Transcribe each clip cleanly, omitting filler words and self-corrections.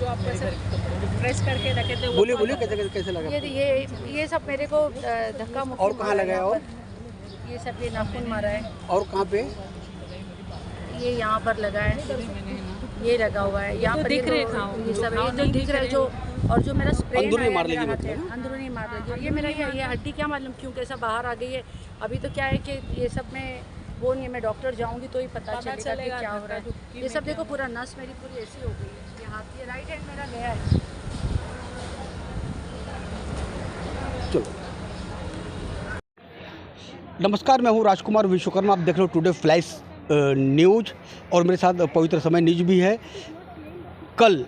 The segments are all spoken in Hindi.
जो आपको ऐसे प्रेस करके रखे थे। बोलिए बोलिए, कैसे लगा? ये सब मेरे को धक्का मुक्की। और कहाँ लगा है? और ये सब ये नाखून मारा है। और कहाँ पे? ये यहाँ पर लगा है, ये लगा हुआ है यहाँ पर। दिख रहे ये सब ये जो दिख रहा है जो, और जो मेरा स्प्रे अंदरूनी मार लेगी अंदरूनी मार लेगी। ये मेरा ये हड्डी क्या मालूम क्यों कैसा बाहर आ गई है। अभी तो क्या है कि ये सब में वो नहीं है, मैं डॉक्टर जाऊंगी तो ही पता चलेगा कि क्या हो रहा है। ये सब देखो पूरा नस मेरी पूरी ऐसी हो गई है। ये हाथ, ये राइट हैंड मेरा गया है। चलो, नमस्कार, मैं हूँ राजकुमार विश्वकर्मा। आप देख रहे हो टुडे फ्लैश न्यूज और मेरे साथ पवित्र समय न्यूज भी है। कल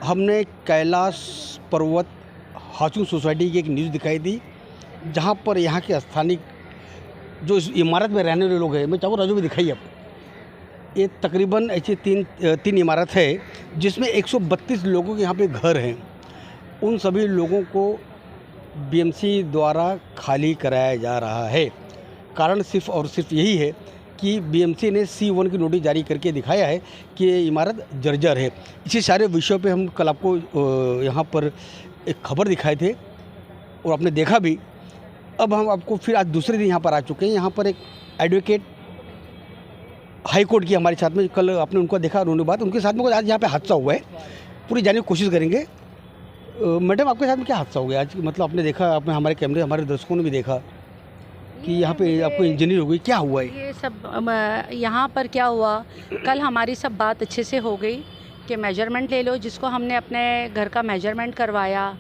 हमने कैलाश पर्वत हाउसिंग सोसाइटी की एक न्यूज़ दिखाई थी, जहाँ पर यहाँ के स्थानीय जो इस इमारत में रहने वाले लोग हैं, मैं चाहूँ राजू भी दिखाइए आप। ये तकरीबन ऐसी तीन इमारत है जिसमें 132 लोगों के यहाँ पे घर हैं। उन सभी लोगों को बीएमसी द्वारा खाली कराया जा रहा है। कारण सिर्फ और सिर्फ यही है कि बीएमसी ने C1 की नोटिस जारी करके दिखाया है कि ये इमारत जर्जर है। इसी सारे विषयों पे हम कल आपको यहाँ पर एक खबर दिखाए थे और आपने देखा भी। अब हम आपको फिर आज दूसरे दिन यहाँ पर आ चुके हैं। यहाँ पर एक एडवोकेट हाई कोर्ट की हमारे साथ में, कल आपने उनको देखा, उन्होंने बात, उनके साथ में आज यहाँ पे हादसा हुआ है, पूरी जानने की कोशिश करेंगे। मैडम, आपके साथ में क्या हादसा हो गया आज? मतलब आपने देखा, आपने हमारे कैमरे, हमारे दर्शकों ने भी देखा कि यहाँ पे आपको इंजरी हो गई, क्या हुआ है? ये सब यहाँ पर क्या हुआ, कल हमारी सब बात अच्छे से हो गई कि मेजरमेंट ले लो। जिसको हमने अपने घर का मेजरमेंट करवाया,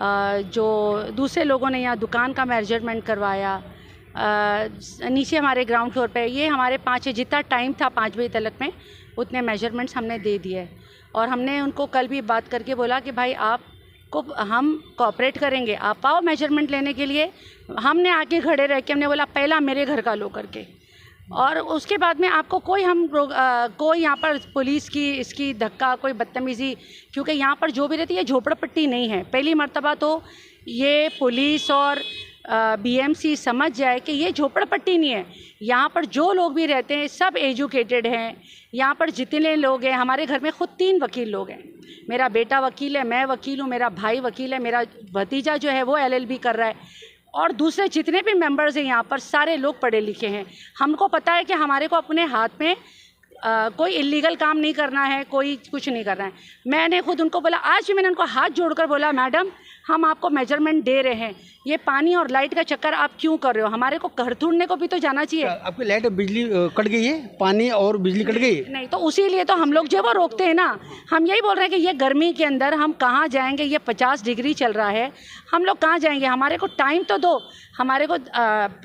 जो दूसरे लोगों ने यहाँ दुकान का मेजरमेंट करवाया, नीचे हमारे ग्राउंड फ्लोर पे, ये हमारे 5 जितना टाइम था 5 बजे तक में उतने मेजरमेंट्स हमने दे दिए। और हमने उनको कल भी बात करके बोला कि भाई आपको हम कोऑपरेट करेंगे, आप आओ मेजरमेंट लेने के लिए। हमने आके खड़े रह के हमने बोला पहला मेरे घर का लो करके, और उसके बाद में आपको कोई कोई यहाँ पर पुलिस की इसकी धक्का, कोई बदतमीज़ी, क्योंकि यहाँ पर जो भी रहती है झोपड़पट्टी नहीं है। पहली मर्तबा तो ये पुलिस और बीएमसी समझ जाए कि ये झोपड़पट्टी नहीं है। यहाँ पर जो लोग भी रहते हैं सब एजुकेटेड हैं। यहाँ पर जितने लोग हैं, हमारे घर में खुद 3 वकील लोग हैं। मेरा बेटा वकील है, मैं वकील हूँ, मेरा भाई वकील है, मेरा भतीजा जो है वो LLB कर रहा है, और दूसरे जितने भी मेंबर्स हैं यहाँ पर सारे लोग पढ़े लिखे हैं। हमको पता है कि हमारे को अपने हाथ में कोई इलीगल काम नहीं करना है, कोई कुछ नहीं करना है। मैंने खुद उनको बोला, आज भी मैंने उनको हाथ जोड़कर बोला, मैडम हम आपको मेजरमेंट दे रहे हैं, ये पानी और लाइट का चक्कर आप क्यों कर रहे हो? हमारे को घर ढूंढने को भी तो जाना चाहिए। आपकी लाइट बिजली कट गई है, पानी और बिजली कट गई है? नहीं, तो उसी लिए तो हम लोग जो वो रोकते हैं ना। हम यही बोल रहे हैं कि ये गर्मी के अंदर हम कहाँ जाएंगे, ये 50 डिग्री चल रहा है, हम लोग कहाँ जाएंगे? हमारे को टाइम तो दो। हमारे को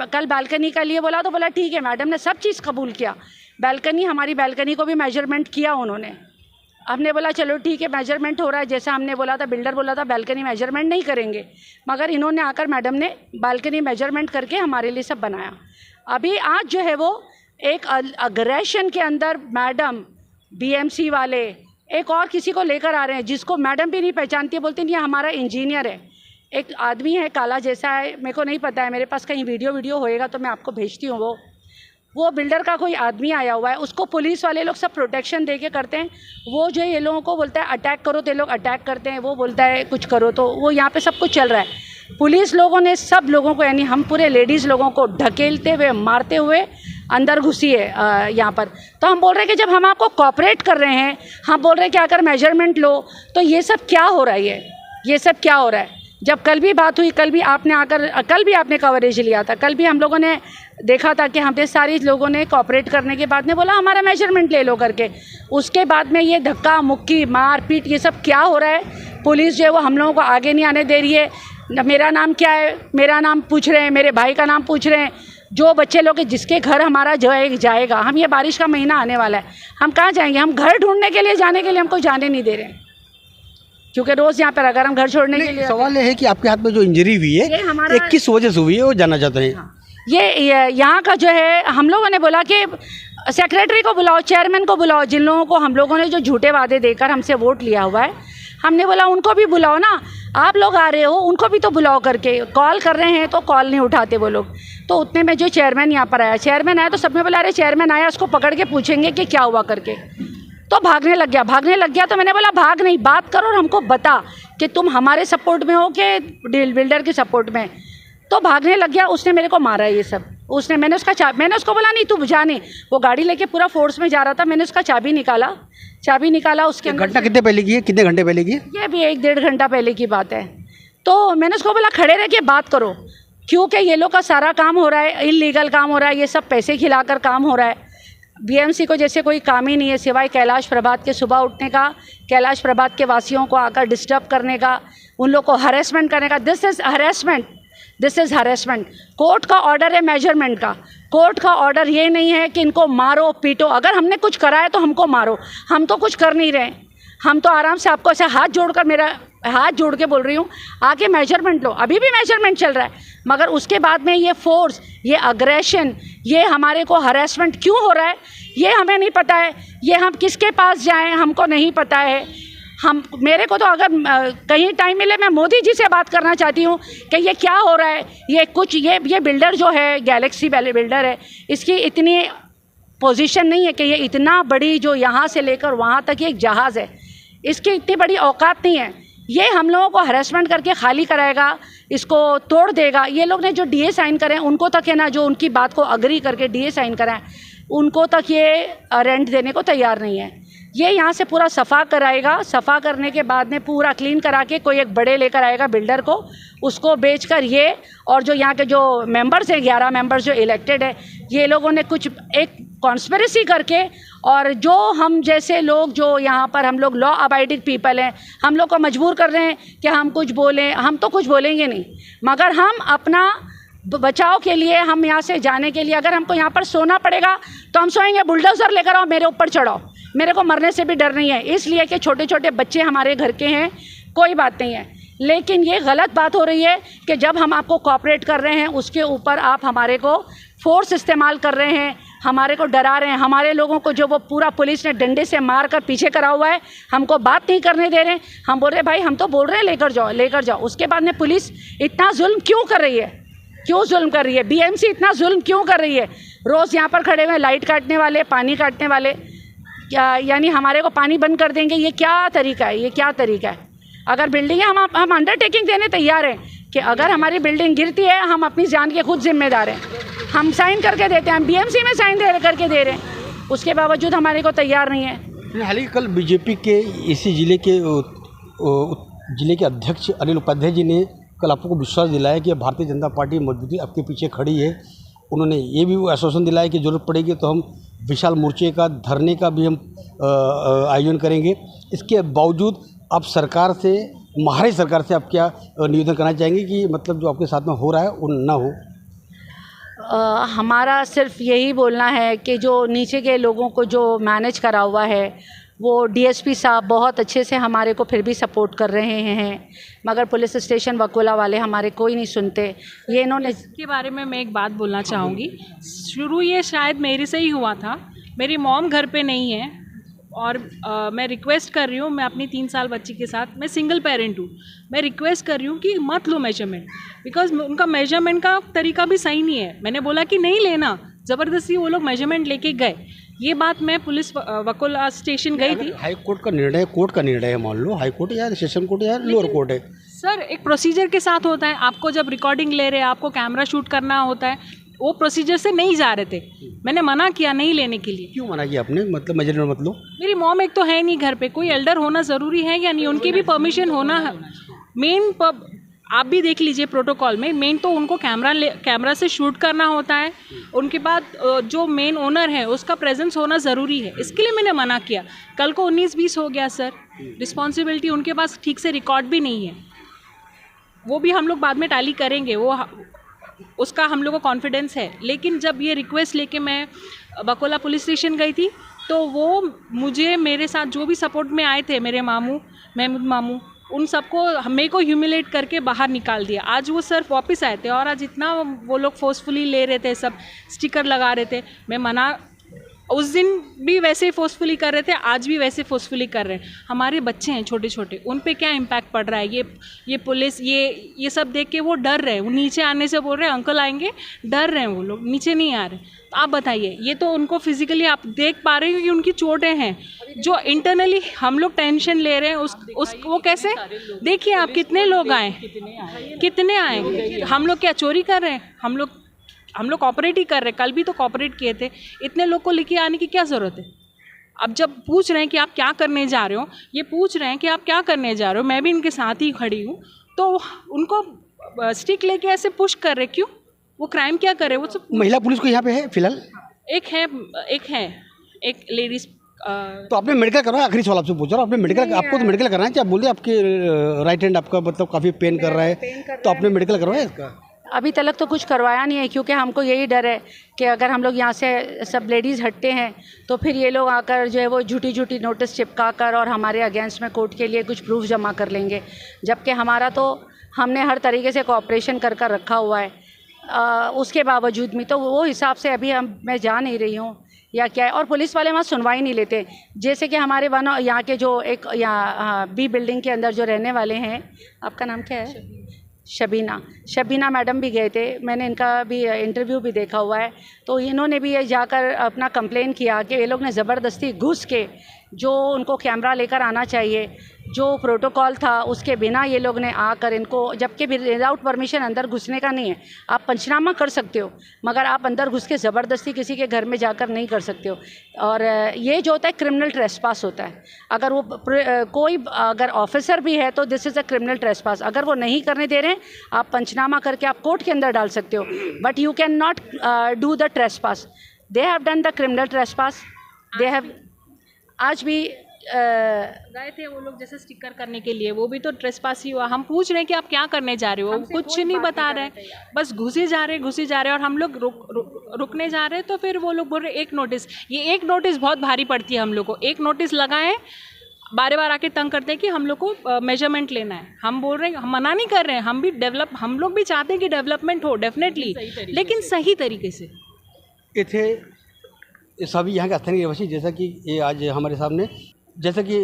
कल बालकनी का लिए बोला तो बोला ठीक है, मैडम ने सब चीज़ कबूल किया। बालकनी, हमारी बालकनी को भी मेजरमेंट किया उन्होंने। हमने बोला चलो ठीक है, मेजरमेंट हो रहा है, जैसा हमने बोला था, बिल्डर बोला था बालकनी मेजरमेंट नहीं करेंगे, मगर इन्होंने आकर, मैडम ने बालकनी मेजरमेंट करके हमारे लिए सब बनाया। अभी आज जो है वो एक अग्रेशन के अंदर मैडम, बीएमसी वाले एक और किसी को लेकर आ रहे हैं, जिसको मैडम भी नहीं पहचानती, बोलते नहीं ये हमारा इंजीनियर है। एक आदमी है, काला जैसा है, मेरे को नहीं पता है, मेरे पास कहीं वीडियो होएगा तो मैं आपको भेजती हूँ। वो बिल्डर का कोई आदमी आया हुआ है, उसको पुलिस वाले लोग सब प्रोटेक्शन दे के करते हैं। वो जो ये लोगों को बोलता है अटैक करो तो ये लोग अटैक करते हैं, वो बोलता है कुछ करो, तो वो यहाँ पे सब कुछ चल रहा है। पुलिस लोगों ने सब लोगों को, यानी हम पूरे लेडीज़ लोगों को ढकेलते हुए, मारते हुए अंदर घुसी है यहाँ पर। तो हम बोल रहे हैं कि जब हम आपको कोऑपरेट कर रहे हैं, हम बोल रहे हैं कि आकर मेजरमेंट लो, तो ये सब क्या हो रहा है? ये सब क्या हो रहा है? जब कल भी बात हुई, कल भी आपने कवरेज लिया था, कल भी हम लोगों ने देखा था कि हमने सारे लोगों ने कोऑपरेट करने के बाद में बोला हमारा मेजरमेंट ले लो करके। उसके बाद में ये धक्का मुक्की, मार पीट, ये सब क्या हो रहा है? पुलिस जो है वो हम लोगों को आगे नहीं आने दे रही है। मेरा नाम क्या है, मेरा नाम पूछ रहे हैं, मेरे भाई का नाम पूछ रहे हैं। जो बच्चे लोग जिसके घर हमारा जाएगा, हम ये बारिश का महीना आने वाला है, हम कहाँ जाएंगे? हम घर ढूंढने के लिए, जाने के लिए हमको जाने नहीं दे रहे हैं, क्योंकि रोज़ यहाँ पर अगर हम घर छोड़ने के लिए। सवाल ये है कि आपके हाथ में जो इंजरी हुई है ये किस वजह से हुई है, वो जानना चाहते हैं। हाँ, ये यहाँ का जो है, हम लोगों ने बोला कि सेक्रेटरी को बुलाओ, चेयरमैन को बुलाओ, जिन लोगों को हम लोगों ने जो झूठे वादे देकर हमसे वोट लिया हुआ है, हमने बोला उनको भी बुलाओ ना। आप लोग आ रहे हो, उनको भी तो बुलाओ करके। कॉल कर रहे हैं तो कॉल नहीं उठाते वो लोग। तो उतने में जो चेयरमैन यहाँ पर आया, चेयरमैन आया तो सब में बोला अरे चेयरमैन आया, उसको पकड़ के पूछेंगे कि क्या हुआ करके। तो भागने लग गया। तो मैंने बोला भाग नहीं, बात करो और हमको बता कि तुम हमारे सपोर्ट में हो कि बिल्डर के सपोर्ट में। तो भागने लग गया, उसने मेरे को मारा ये सब। मैंने उसको बोला नहीं तू जा नहीं, वो गाड़ी लेके पूरा फोर्स में जा रहा था। मैंने उसका चाबी निकाला उसके अंदर। घटना कितने पहले की है, कितने घंटे पहले की है? ये भी 1-1.5 घंटा पहले की बात है। तो मैंने उसको बोला खड़े रह के बात करो, क्योंकि ये लोग का सारा काम हो रहा है, इलीगल काम हो रहा है, ये सब पैसे खिलाकर काम हो रहा है। बीएमसी को जैसे कोई काम ही नहीं है सिवाय कैलाश प्रभात के सुबह उठने का, कैलाश प्रभात के वासियों को आकर डिस्टर्ब करने का, उन लोग को हरेसमेंट करने का। This is harassment. कोर्ट का ऑर्डर है मेजरमेंट का। कोर्ट का ऑर्डर ये नहीं है कि इनको मारो पीटो। अगर हमने कुछ करा है तो हमको मारो, हम तो कुछ कर नहीं रहे। हम तो आराम से आपको ऐसे मेरा हाथ जोड़ के बोल रही हूँ, आके मेजरमेंट लो। अभी भी मेजरमेंट चल रहा है, मगर उसके बाद में ये फोर्स, ये अग्रेशन, ये हमारे को हरेसमेंट क्यों हो रहा है ये हमें नहीं पता है। ये हम किसके पास जाएं हमको नहीं पता है। मेरे को तो अगर कहीं टाइम मिले मैं मोदी जी से बात करना चाहती हूँ कि ये क्या हो रहा है। ये बिल्डर जो है, गैलेक्सी बिल्डर है, इसकी इतनी पोजीशन नहीं है कि ये इतना बड़ी जो यहाँ से लेकर वहाँ तक ये एक जहाज़ है, इसकी इतनी बड़ी औकात नहीं है। ये हम लोगों को हरेसमेंट करके खाली कराएगा, इसको तोड़ देगा। ये लोग ने जो डीए साइन करें उनको तक है ना, जो उनकी बात को अग्री करके डीए साइन कराएं उनको तक ये रेंट देने को तैयार नहीं है। ये यहाँ से पूरा सफ़ा कराएगा, सफ़ा करने के बाद में पूरा क्लीन करा के कोई एक बड़े लेकर आएगा बिल्डर को, उसको बेचकर ये और जो यहाँ के जो मेंबर्स हैं 11 मेंबर्स जो इलेक्टेड है, ये लोगों ने कुछ एक कॉन्स्पिरेसी करके, और जो हम जैसे लोग जो यहाँ पर हम लोग लॉ अबाइडिंग पीपल हैं, हम लोग को मजबूर कर रहे हैं कि हम कुछ बोलें। हम तो कुछ बोलेंगे नहीं, मगर हम अपना बचाव के लिए, हम यहाँ से जाने के लिए, अगर हमको यहाँ पर सोना पड़ेगा तो हम सोएंगे। बुलडोज़र लेकर आओ, मेरे ऊपर चढ़ाओ, मेरे को मरने से भी डर नहीं है। इसलिए कि छोटे छोटे बच्चे हमारे घर के हैं, कोई बात नहीं है। लेकिन ये गलत बात हो रही है कि जब हम आपको कोऑपरेट कर रहे हैं उसके ऊपर आप हमारे को फोर्स इस्तेमाल कर रहे हैं, हमारे को डरा रहे हैं। हमारे लोगों को जो वो पूरा पुलिस ने डंडे से मार कर पीछे करा हुआ है, हमको बात नहीं करने दे रहे। हम बोल रहे भाई हम तो बोल रहे हैं लेकर जाओ। उसके बाद में पुलिस इतना जुल्म क्यों कर रही है, क्यों जुल्म कर रही है? बीएमसी इतना जुल्म क्यों कर रही है? रोज़ यहाँ पर खड़े हुए लाइट काटने वाले, पानी काटने वाले, क्या यानी हमारे को पानी बंद कर देंगे? ये क्या तरीका है? ये क्या तरीका है? अगर बिल्डिंग है, हम अंडरटेकिंग देने तैयार हैं कि अगर हमारी बिल्डिंग गिरती है हम अपनी जान के खुद जिम्मेदार हैं। हम साइन करके देते हैं, हम बीएमसी में साइन करके दे रहे हैं, उसके बावजूद हमारे को तैयार नहीं है। हालांकि कल बीजेपी के इसी जिले के अध्यक्ष अनिल उपाध्याय जी ने कल आपको विश्वास दिलाया कि भारतीय जनता पार्टी मजबूती आपके पीछे खड़ी है। उन्होंने ये भी आश्वासन दिलाया कि ज़रूरत पड़ेगी तो हम विशाल मोर्चे का, धरने का भी हम आयोजन करेंगे। इसके बावजूद आप सरकार से, महाराष्ट्र सरकार से आप क्या निवेदन करना चाहेंगे कि मतलब जो आपके साथ में हो रहा है वो ना हो? हमारा सिर्फ यही बोलना है कि जो नीचे के लोगों को जो मैनेज करा हुआ है, वो डीएसपी साहब बहुत अच्छे से हमारे को फिर भी सपोर्ट कर रहे हैं, मगर पुलिस स्टेशन वकोला वाले हमारे कोई नहीं सुनते। ये इन्होंने इसके बारे में मैं एक बात बोलना चाहूँगी। शुरू ये शायद मेरे से ही हुआ था। मेरी मॉम घर पे नहीं है और मैं रिक्वेस्ट कर रही हूँ, मैं अपनी 3 साल बच्ची के साथ, मैं सिंगल पेरेंट हूँ, मैं रिक्वेस्ट कर रही हूँ कि मत लो मेजरमेंट, बिकॉज उनका मेजरमेंट का तरीका भी सही नहीं है। मैंने बोला कि नहीं लेना, ज़बरदस्ती वो लोग मेजरमेंट लेके गए। ये बात मैं पुलिस वकोला स्टेशन गई थी। हाई कोर्ट का निर्णय, कोर्ट का निर्णय है, मान लो हाई कोर्ट या सेशन कोर्ट या लोअर कोर्ट है सर, एक प्रोसीजर के साथ होता है। आपको जब रिकॉर्डिंग ले रहे हैं, आपको कैमरा शूट करना होता है, वो प्रोसीजर से नहीं जा रहे थे। मैंने मना किया नहीं लेने के लिए। क्यों मना किया आपने? मतलब मेजरमेंट मत लो। मेरी मॉम एक तो है नहीं घर पे, कोई एल्डर होना ज़रूरी है या नहीं, उनकी भी परमिशन होना है। मेन आप भी देख लीजिए प्रोटोकॉल में, मेन तो उनको कैमरा से शूट करना होता है। उनके बाद जो मेन ओनर है उसका प्रेजेंस होना ज़रूरी है, इसके लिए मैंने मना किया। कल को 19-20 हो गया सर, रिस्पॉन्सिबिलिटी उनके पास ठीक से रिकॉर्ड भी नहीं है। वो भी हम लोग बाद में टैली करेंगे, वो उसका हम लोग को कॉन्फिडेंस है। लेकिन जब ये रिक्वेस्ट लेके मैं बकोला पुलिस स्टेशन गई थी, तो वो मुझे, मेरे साथ जो भी सपोर्ट में आए थे, मेरे मामू, महमूद मामू, उन सबको मेरे को ह्यूमिलेट करके बाहर निकाल दिया। आज वो सर वापस आए थे और आज इतना वो लोग फोर्सफुली ले रहे थे, सब स्टिकर लगा रहे थे। मैं मना उस दिन भी वैसे ही फोर्सफुली कर रहे थे, आज भी वैसे फोर्सफुली कर रहे हैं। हमारे बच्चे हैं छोटे छोटे, उन पे क्या इम्पैक्ट पड़ रहा है? ये पुलिस ये सब देख के वो डर रहे हैं, वो नीचे आने से बोल रहे हैं अंकल आएंगे, डर रहे हैं वो लोग, नीचे नहीं आ रहे। तो आप बताइए, ये तो उनको फिजिकली आप देख पा रहे हो कि उनकी चोटें हैं, जो इंटरनली हम लोग टेंशन ले रहे हैं उस वो कैसे? देखिए आप कितने लोग आए, कितने आए। हम लोग क्या चोरी कर रहे हैं? हम लोग कॉपरेट ही कर रहे हैं, कल भी तो कॉपरेट किए थे। इतने लोग को लेके आने की क्या ज़रूरत है? अब जब पूछ रहे हैं कि आप क्या करने जा रहे हो, ये पूछ रहे हैं कि आप क्या करने जा रहे हो, मैं भी इनके साथ ही खड़ी हूँ, तो उनको स्टिक लेके ऐसे पुश कर रहे, क्यों? वो क्राइम क्या करे? वो सब महिला पुलिस को यहाँ पे है फिलहाल? एक लेडीज। तो आपने मेडिकल करवाया? आखिरी सवाल आपसे पूछ रहा हूँ, आपने मेडिकल, आपको तो मेडिकल कराना चाहिए। आप बोलिए आपके राइट हैंड आपका मतलब काफ़ी पेन कर रहा है, तो आपने मेडिकल करवाया इसका? अभी तक तो कुछ करवाया नहीं है, क्योंकि हमको यही डर है कि अगर हम लोग यहाँ से सब लेडीज़ हटते हैं तो फिर ये लोग आकर जो है वो झूठी नोटिस चिपका कर और हमारे अगेंस्ट में कोर्ट के लिए कुछ प्रूफ जमा कर लेंगे, जबकि हमारा तो हमने हर तरीके से कोऑपरेशन कर रखा हुआ है। उसके बावजूद भी तो वो हिसाब से अभी मैं जा नहीं रही हूँ या क्या है। और पुलिस वाले वहाँ सुनवाई नहीं लेते। जैसे कि हमारे यहाँ के जो एक यहाँ बी बिल्डिंग के अंदर जो रहने वाले हैं, आपका नाम क्या है? शबीना मैडम भी गए थे, मैंने इनका भी इंटरव्यू भी देखा हुआ है। तो इन्होंने भी ये जाकर अपना कंप्लेन किया कि ये लोग ने ज़बरदस्ती घुस के, जो उनको कैमरा लेकर आना चाहिए, जो प्रोटोकॉल था उसके बिना ये लोग ने आकर इनको, जबकि विदाउट परमिशन अंदर घुसने का नहीं है। आप पंचनामा कर सकते हो, मगर आप अंदर घुस के ज़बरदस्ती किसी के घर में जाकर नहीं कर सकते हो। और ये जो होता है क्रिमिनल ट्रेसपास होता है। अगर वो कोई अगर ऑफिसर भी है तो this is a criminal trespass. अगर वो नहीं करने दे रहे हैं, आप पंचनामा करके आप कोर्ट के अंदर डाल सकते हो, but you can not do the trespass. They have done the criminal trespass. They have आज भी गए थे वो लोग जैसे स्टिकर करने के लिए, वो भी तो ट्रेसपास ही हुआ। हम पूछ रहे हैं कि आप क्या करने जा रहे हो, कुछ नहीं बता रहे, बस घुसे जा रहे और हम लोग रुकने जा रहे हैं। तो फिर वो लोग बोल रहे एक नोटिस। ये एक नोटिस बहुत भारी पड़ती है हम लोग को। एक नोटिस लगाएं, बार बार आके तंग करते हैं कि हम लोग को मेजरमेंट लेना है। हम बोल रहे हैं, हम मना नहीं कर रहे हैं, हम लोग भी चाहते हैं कि डेवलपमेंट हो डेफिनेटली, लेकिन सही तरीके से। ये थे सभी यहाँ के स्थानीय निवासी, जैसा कि ये आज हमारे सामने, जैसा कि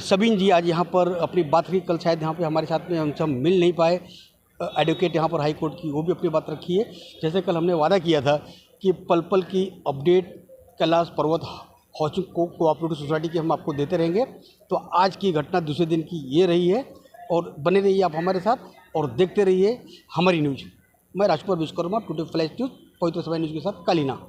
सबीन जी आज यहाँ पर अपनी बात रखी। कल शायद यहाँ पे हमारे साथ में हम सब मिल नहीं पाए। एडवोकेट यहाँ पर हाई कोर्ट की, वो भी अपनी बात रखी है। जैसे कल हमने वादा किया था कि पल पल की अपडेट कैलाश पर्वत हाउसिंग कोऑपरेटिव सोसाइटी की हम आपको देते रहेंगे। तो आज की घटना दूसरे दिन की ये रही है, और बने रहिए आप हमारे साथ और देखते रहिए हमारी न्यूज़। मैं राजकुमार विश्वकर्मा, टुडे फ्लैश न्यूज़, पवित्र समय न्यूज़ के साथ कालीना।